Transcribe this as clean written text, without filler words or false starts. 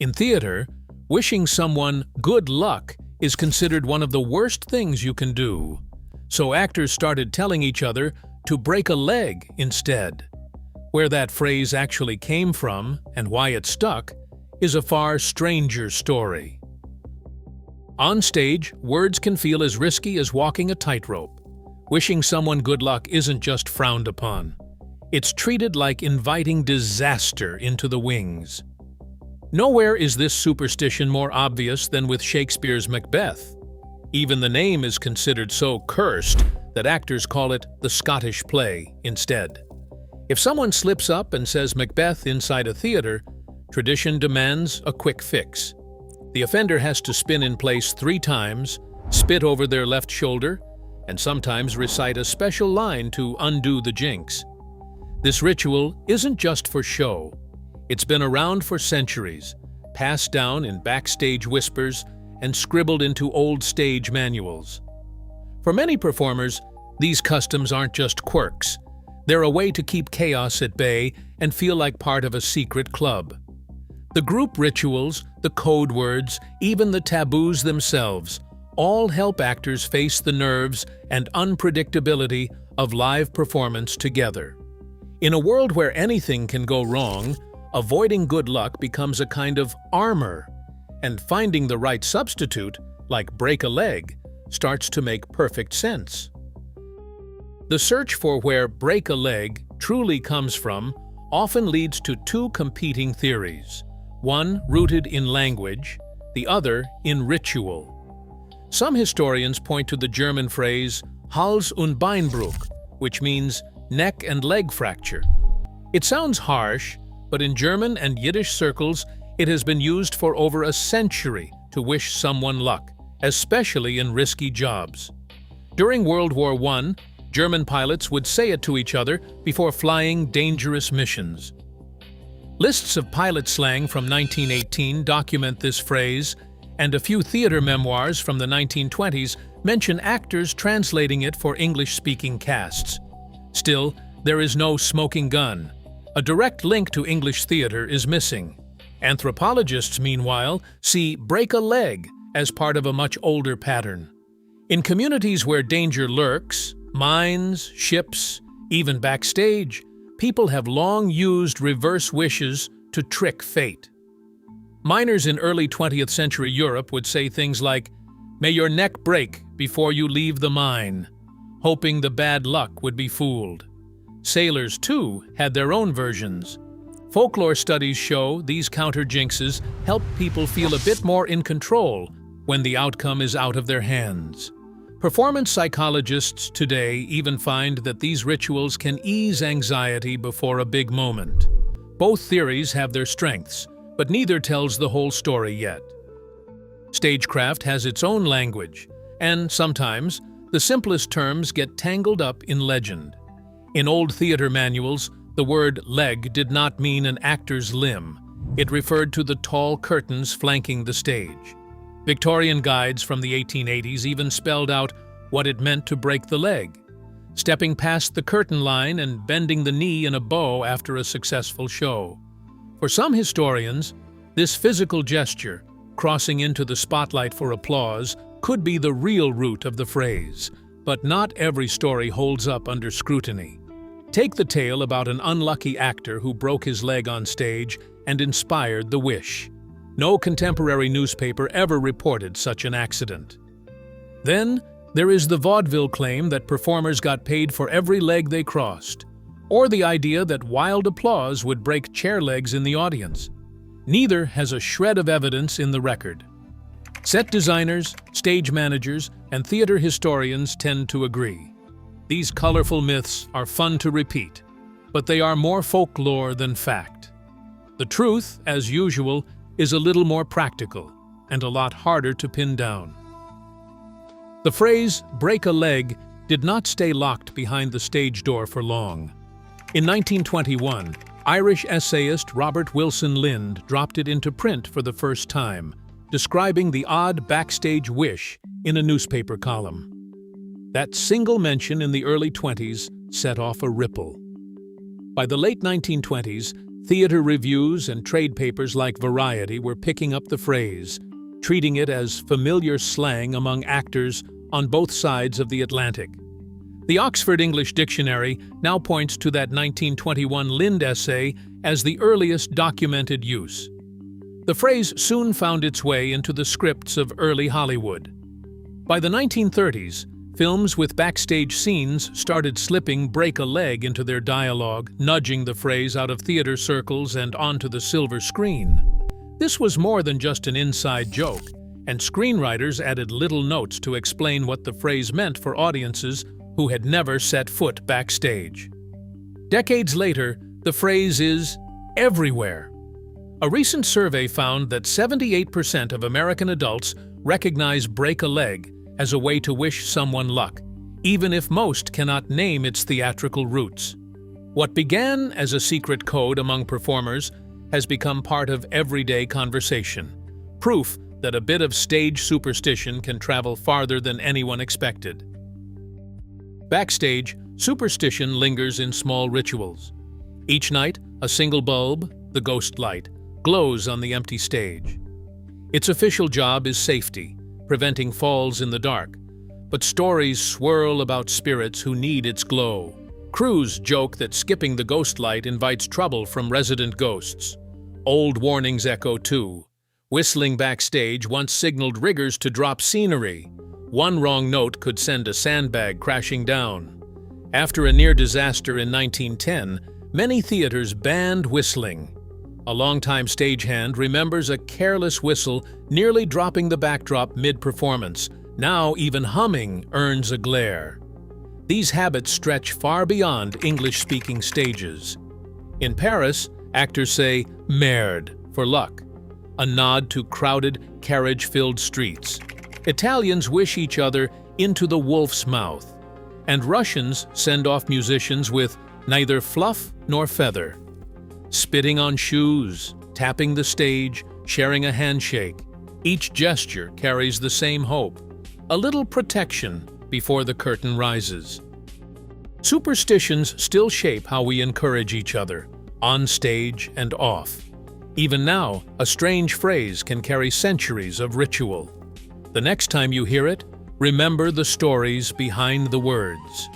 In theater, wishing someone good luck is considered one of the worst things you can do. So actors started telling each other to break a leg instead. Where that phrase actually came from and why it stuck is a far stranger story. On stage, words can feel as risky as walking a tightrope. Wishing someone good luck isn't just frowned upon. It's treated like inviting disaster into the wings. Nowhere is this superstition more obvious than with Shakespeare's Macbeth. Even the name is considered so cursed that actors call it the Scottish play instead. If someone slips up and says Macbeth inside a theater, tradition demands a quick fix. The offender has to spin in place 3 times, spit over their left shoulder, and sometimes recite a special line to undo the jinx. This ritual isn't just for show. It's been around for centuries, passed down in backstage whispers and scribbled into old stage manuals. For many performers, these customs aren't just quirks. They're a way to keep chaos at bay and feel like part of a secret club. The group rituals, the code words, even the taboos themselves, all help actors face the nerves and unpredictability of live performance together. In a world where anything can go wrong, avoiding good luck becomes a kind of armor, and finding the right substitute, like break a leg, starts to make perfect sense. The search for where break a leg truly comes from often leads to 2 competing theories, one rooted in language, the other in ritual. Some historians point to the German phrase Hals- und Beinbruch, which means neck and leg fracture. It sounds harsh, but in German and Yiddish circles, it has been used for over a century to wish someone luck, especially in risky jobs. During World War I, German pilots would say it to each other before flying dangerous missions. Lists of pilot slang from 1918 document this phrase, and a few theater memoirs from the 1920s mention actors translating it for English-speaking casts. Still, there is no smoking gun. A direct link to English theater is missing. Anthropologists, meanwhile, see break a leg as part of a much older pattern. In communities where danger lurks, mines, ships, even backstage, people have long used reverse wishes to trick fate. Miners in early 20th century Europe would say things like, "May your neck break before you leave the mine," hoping the bad luck would be fooled. Sailors, too, had their own versions. Folklore studies show these counter-jinxes help people feel a bit more in control when the outcome is out of their hands. Performance psychologists today even find that these rituals can ease anxiety before a big moment. Both theories have their strengths, but neither tells the whole story yet. Stagecraft has its own language, and sometimes the simplest terms get tangled up in legend. In old theater manuals, the word leg did not mean an actor's limb. It referred to the tall curtains flanking the stage. Victorian guides from the 1880s even spelled out what it meant to break the leg, stepping past the curtain line and bending the knee in a bow after a successful show. For some historians, this physical gesture, crossing into the spotlight for applause, could be the real root of the phrase, but not every story holds up under scrutiny. Take the tale about an unlucky actor who broke his leg on stage and inspired the wish. No contemporary newspaper ever reported such an accident. Then, there is the vaudeville claim that performers got paid for every leg they crossed, or the idea that wild applause would break chair legs in the audience. Neither has a shred of evidence in the record. Set designers, stage managers, and theater historians tend to agree. These colorful myths are fun to repeat, but they are more folklore than fact. The truth, as usual, is a little more practical and a lot harder to pin down. The phrase "break a leg" did not stay locked behind the stage door for long. In 1921, Irish essayist Robert Wilson Lind dropped it into print for the first time, describing the odd backstage wish in a newspaper column. That single mention in the early 20s set off a ripple. By the late 1920s, Theater reviews and trade papers like Variety were picking up the phrase, treating it as familiar slang among actors on both sides of the Atlantic. The Oxford English Dictionary now points to that 1921 Lind essay as the earliest documented use. The phrase soon found its way into the scripts of early Hollywood. By the 1930s, films with backstage scenes started slipping "break a leg" into their dialogue, nudging the phrase out of theater circles and onto the silver screen. This was more than just an inside joke, and screenwriters added little notes to explain what the phrase meant for audiences who had never set foot backstage. Decades later, the phrase is everywhere. A recent survey found that 78% of American adults recognize "break a leg" as a way to wish someone luck, even if most cannot name its theatrical roots. What began as a secret code among performers has become part of everyday conversation, proof that a bit of stage superstition can travel farther than anyone expected. Backstage, superstition lingers in small rituals. Each night, a single bulb, the ghost light, glows on the empty stage. Its official job is safety, preventing falls in the dark, but stories swirl about spirits who need its glow. Crews joke that skipping the ghost light invites trouble from resident ghosts. Old warnings echo too. Whistling backstage once signaled riggers to drop scenery. One wrong note could send a sandbag crashing down. After a near disaster in 1910, many theaters banned whistling. A longtime stagehand remembers a careless whistle nearly dropping the backdrop mid-performance. Now even humming earns a glare. These habits stretch far beyond English-speaking stages. In Paris, actors say "merde" for luck, a nod to crowded, carriage-filled streets. Italians wish each other into the wolf's mouth, and Russians send off musicians with neither fluff nor feather. Spitting on shoes, tapping the stage, sharing a handshake. Each gesture carries the same hope, a little protection before the curtain rises. Superstitions still shape how we encourage each other, on stage and off. Even now, a strange phrase can carry centuries of ritual. The next time you hear it, remember the stories behind the words.